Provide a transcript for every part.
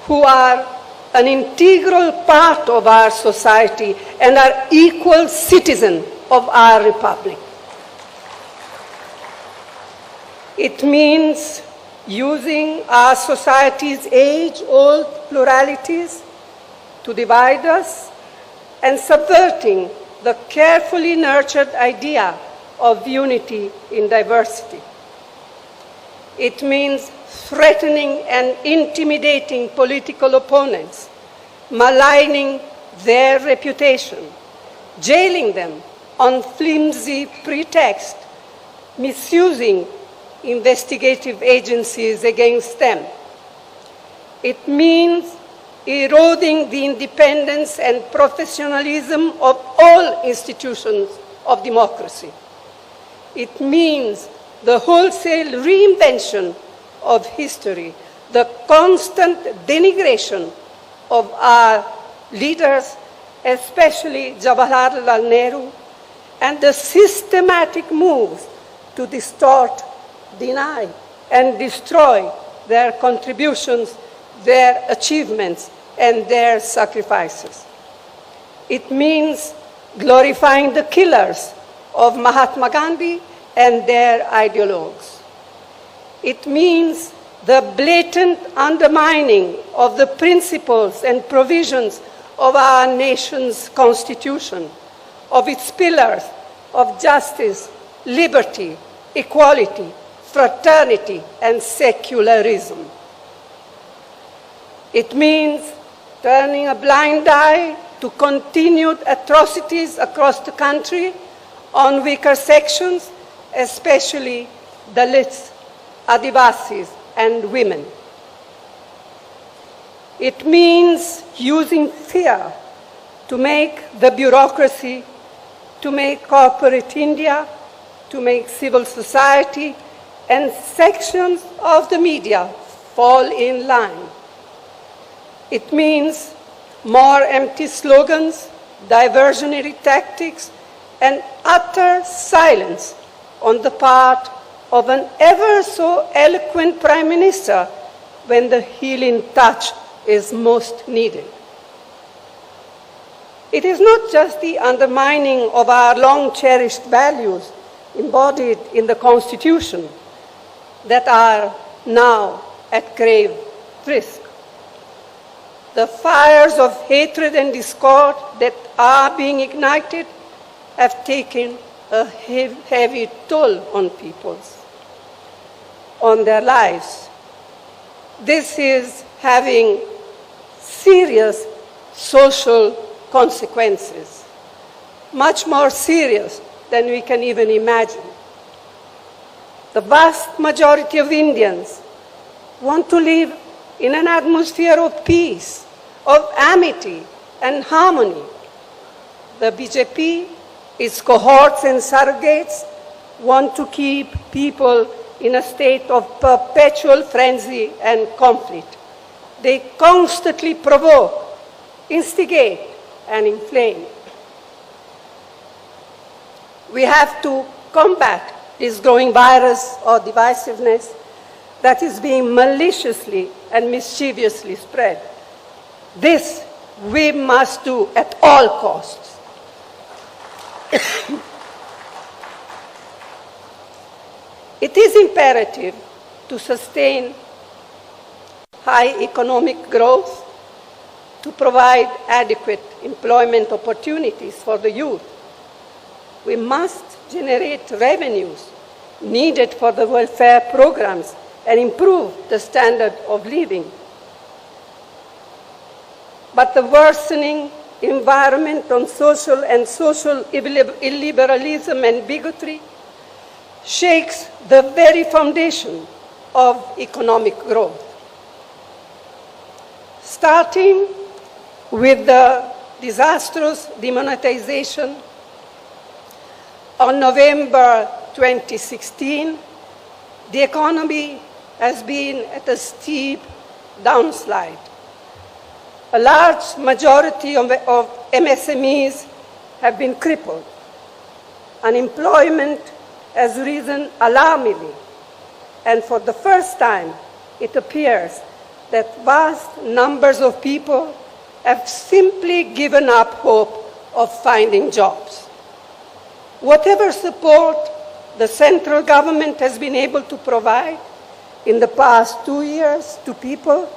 who are an integral part of our society and are equal citizens of our republic. It means using our society's age-old pluralities to divide us and subverting the carefully nurtured idea of unity in diversity. It means threatening and intimidating political opponents, maligning their reputation, jailing them on flimsy pretext, misusing investigative agencies against them. It means eroding the independence and professionalism of all institutions of democracy. It means the wholesale reinvention of history, the constant denigration of our leaders, especially Jawaharlal Nehru, and the systematic moves to distort, deny, and destroy their contributions, their achievements, and their sacrifices. It means glorifying the killers of Mahatma Gandhi and their ideologues. It means the blatant undermining of the principles and provisions of our nation's constitution, of its pillars of justice, liberty, equality, fraternity, and secularism. It means turning a blind eye to continued atrocities across the country on weaker sections, especially Dalits, Adivasis, and women. It means using fear to make the bureaucracy, to make corporate India, to make civil society, and sections of the media fall in line. It means more empty slogans, diversionary tactics, and utter silence on the part of an ever so eloquent Prime Minister when the healing touch is most needed. It is not just the undermining of our long-cherished values embodied in the Constitution that are now at grave risk. The fires of hatred and discord that are being ignited have taken a heavy toll on on their lives. This is having serious social consequences, much more serious than we can even imagine. The vast majority of Indians want to live in an atmosphere of peace, of amity and harmony. The BJP, its cohorts and surrogates, want to keep people in a state of perpetual frenzy and conflict. They constantly provoke, instigate, and inflame. We have to combat this growing virus or divisiveness that is being maliciously and mischievously spread. This we must do at all costs. It is imperative to sustain high economic growth, to provide adequate employment opportunities for the youth. We must generate revenues needed for the welfare programs and improve the standard of living. But the worsening environment on social illiberalism and bigotry shakes the very foundation of economic growth. Starting with the disastrous demonetization on November 2016, the economy has been at a steep downslide. A large majority of MSMEs have been crippled. Unemployment has risen alarmingly, and for the first time, it appears that vast numbers of people have simply given up hope of finding jobs. Whatever support the central government has been able to provide in the past 2 years to people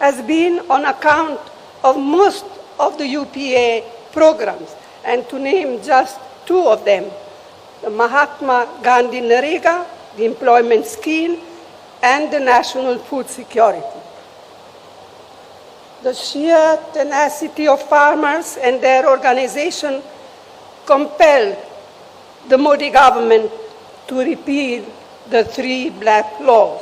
has been on account of most of the UPA programs, and to name just two of them, the Mahatma Gandhi Narega, the employment scheme, and the national food security. The sheer tenacity of farmers and their organization compelled the Modi government to repeal the 3 black laws.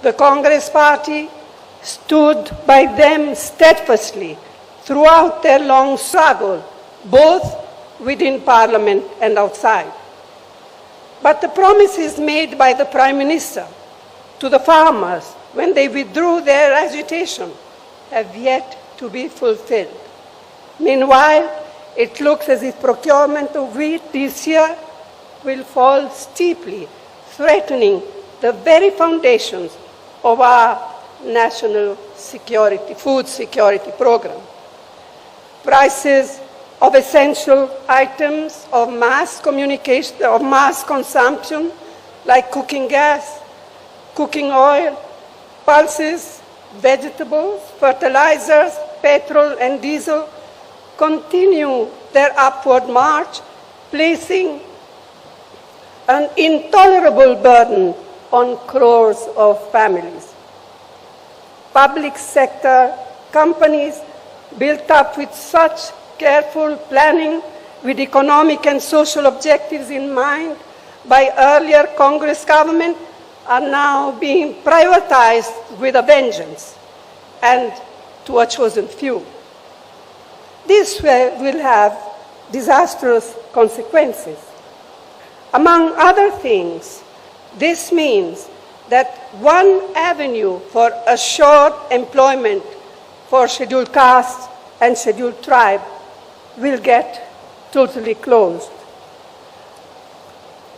The Congress Party stood by them steadfastly throughout their long struggle, both within Parliament and outside. But the promises made by the Prime Minister to the farmers when they withdrew their agitation have yet to be fulfilled. Meanwhile, it looks as if procurement of wheat this year will fall steeply, threatening the very foundations of our national security, food security program. Prices of essential items of mass communication, of mass consumption, like cooking gas, cooking oil, pulses, vegetables, fertilizers, petrol and diesel, continue their upward march, placing an intolerable burden on crores of families. Public sector companies built up with such careful planning with economic and social objectives in mind by earlier Congress government are now being privatized with a vengeance and to a chosen few. This will have disastrous consequences. Among other things, this means that one avenue for assured employment for scheduled castes and scheduled tribe will get totally closed.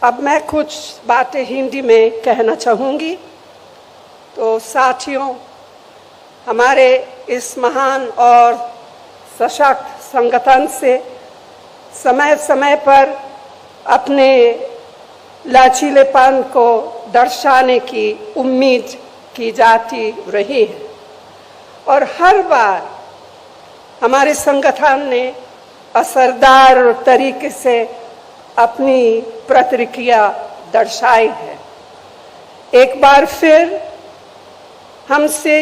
अब मैं कुछ बातें हिंदी में कहना चाहूँगी। तो साथियों, हमारे इस महान और सशक्त संगठन से समय समय पर अपने लचीलेपन को दर्शाने की उम्मीद की जाती रही है और हर बार हमारे संगठन ने असरदार तरीके से अपनी प्रतिक्रिया दर्शाई है। एक बार फिर हमसे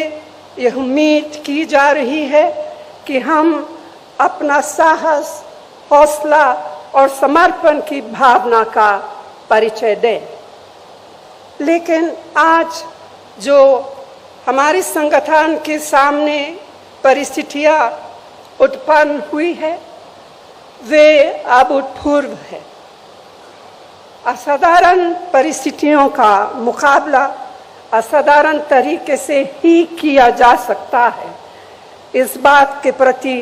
यह उम्मीद की जा रही है कि हम अपना साहस, हौसला और समर्पण की भावना का परिचय दें। लेकिन आज जो हमारे संगठन के सामने परिस्थितियां उत्पन्न हुई है, वे अभूतपूर्व है। असाधारण परिस्थितियों का मुकाबला असाधारण तरीके से ही किया जा सकता है, इस बात के प्रति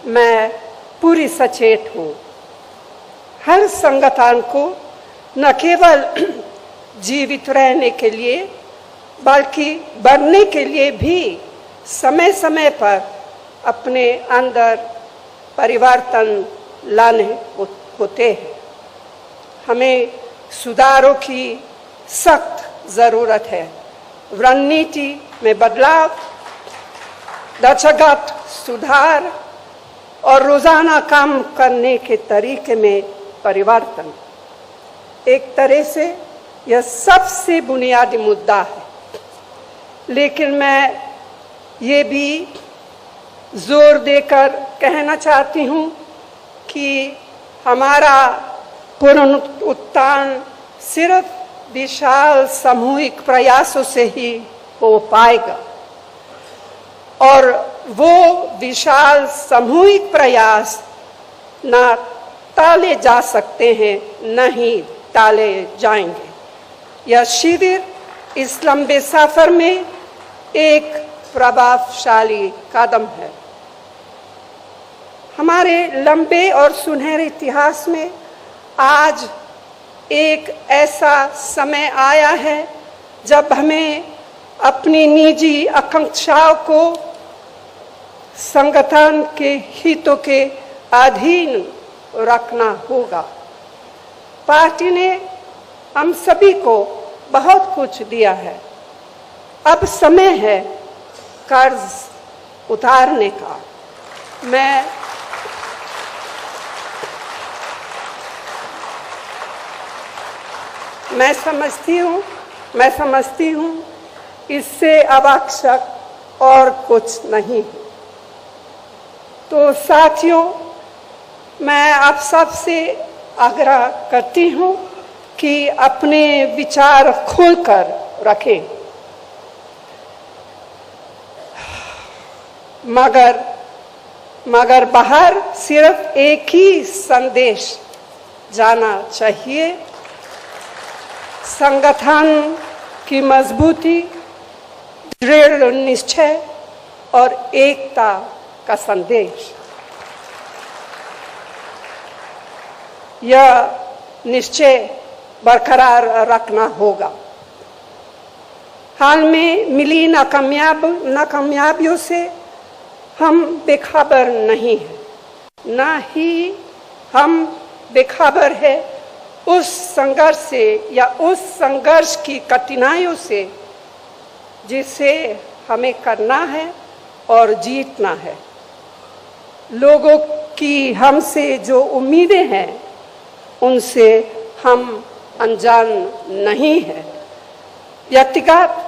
मैं पूरी सचेत हूँ। हर संगठन को न केवल जीवित रहने के लिए बल्कि बढ़ने के लिए भी समय समय पर अपने अंदर परिवर्तन लाने होते हैं। हमें सुधारों की सख्त ज़रूरत है। रणनीति में बदलाव, ढांचागत सुधार और रोज़ाना काम करने के तरीके में परिवर्तन। एक तरह से यह सबसे बुनियादी मुद्दा है, लेकिन मैं ये भी जोर देकर कहना चाहती हूँ कि हमारा पुनरुत्थान सिर्फ विशाल सामूहिक प्रयासों से ही हो पाएगा और वो विशाल सामूहिक प्रयास न टाले जा सकते हैं, न ही टाले जाएंगे। यह शिविर इस लंबे सफर में एक प्रभावशाली कदम है। हमारे लंबे और सुनहरे इतिहास में आज एक ऐसा समय आया है जब हमें अपनी निजी आकांक्षाओं को संगठन के हितों के अधीन रखना होगा। पार्टी ने हम सभी को बहुत कुछ दिया है, अब समय है कर्ज उतारने का। मैं समझती हूँ इससे आवश्यक और कुछ नहीं। तो साथियों, मैं आप सबसे आग्रह करती हूँ कि अपने विचार खोलकर रखें, मगर बाहर सिर्फ एक ही संदेश जाना चाहिए, संगठन की मजबूती, दृढ़ निश्चय और एकता का संदेश। यह निश्चय बरकरार रखना होगा। हाल में मिली नाकामयाबियों से हम बेखबर नहीं हैं, न ही हम बेखबर है उस संघर्ष से या उस संघर्ष की कठिनाइयों से जिसे हमें करना है और जीतना है। लोगों की हमसे जो उम्मीदें हैं उनसे हम अनजान नहीं हैं। व्यक्तिगत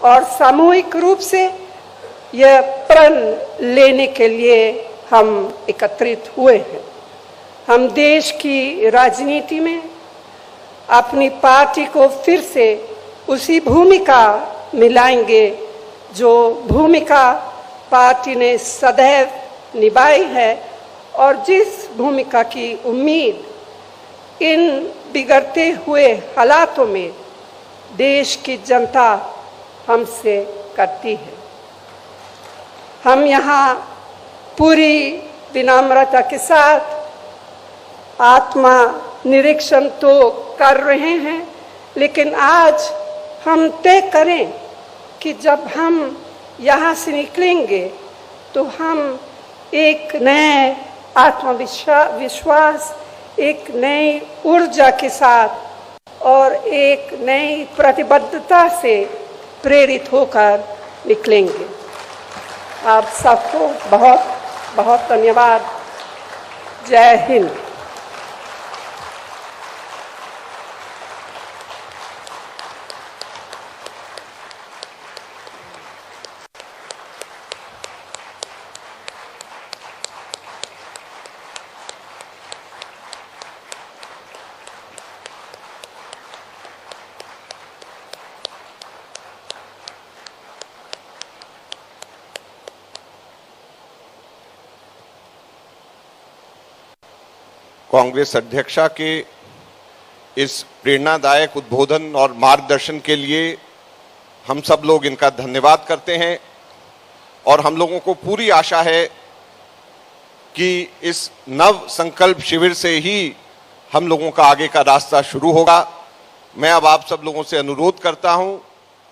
और सामूहिक रूप से यह प्रण लेने के लिए हम एकत्रित हुए हैं। हम देश की राजनीति में अपनी पार्टी को फिर से उसी भूमिका मिलाएंगे जो भूमिका पार्टी ने सदैव निभाई है और जिस भूमिका की उम्मीद इन बिगड़ते हुए हालातों में देश की जनता हमसे करती है। हम यहाँ पूरी विनम्रता के साथ आत्मा निरीक्षण तो कर रहे हैं, लेकिन आज हम तय करें कि जब हम यहाँ से निकलेंगे तो हम एक नए आत्मविश्वास, एक नई ऊर्जा के साथ और एक नई प्रतिबद्धता से प्रेरित होकर निकलेंगे। आप सबको बहुत बहुत धन्यवाद। जय हिंद। कांग्रेस अध्यक्षा के इस प्रेरणादायक उद्बोधन और मार्गदर्शन के लिए हम सब लोग इनका धन्यवाद करते हैं और हम लोगों को पूरी आशा है कि इस नव संकल्प शिविर से ही हम लोगों का आगे का रास्ता शुरू होगा। मैं अब आप सब लोगों से अनुरोध करता हूं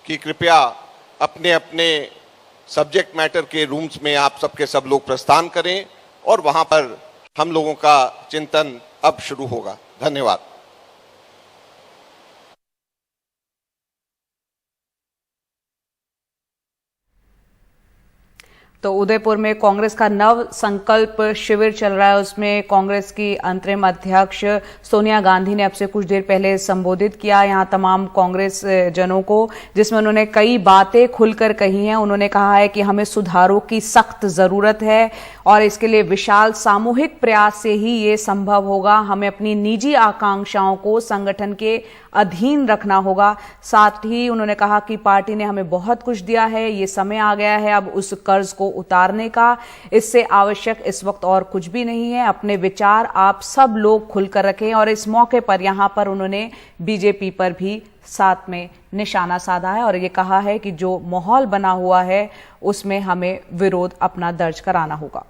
कि कृपया अपने अपने सब्जेक्ट मैटर के रूम्स में आप सबके सब लोग प्रस्थान करें और वहां पर हम लोगों का चिंतन अब शुरू होगा। धन्यवाद। तो उदयपुर में कांग्रेस का नव संकल्प शिविर चल रहा है, उसमें कांग्रेस की अंतरिम अध्यक्ष सोनिया गांधी ने अब से कुछ देर पहले संबोधित किया यहां तमाम कांग्रेस जनों को, जिसमें उन्होंने कई बातें खुलकर कही हैं। उन्होंने कहा है कि हमें सुधारों की सख्त जरूरत है और इसके लिए विशाल सामूहिक प्रयास से ही ये संभव होगा। हमें अपनी निजी आकांक्षाओं को संगठन के अधीन रखना होगा। साथ ही उन्होंने कहा कि पार्टी ने हमें बहुत कुछ दिया है, ये समय आ गया है अब उस कर्ज को उतारने का। इससे आवश्यक इस वक्त और कुछ भी नहीं है। अपने विचार आप सब लोग खुलकर रखें। और इस मौके पर यहां पर उन्होंने बीजेपी पर भी साथ में निशाना साधा है और ये कहा है कि जो माहौल बना हुआ है उसमें हमें विरोध अपना दर्ज कराना होगा।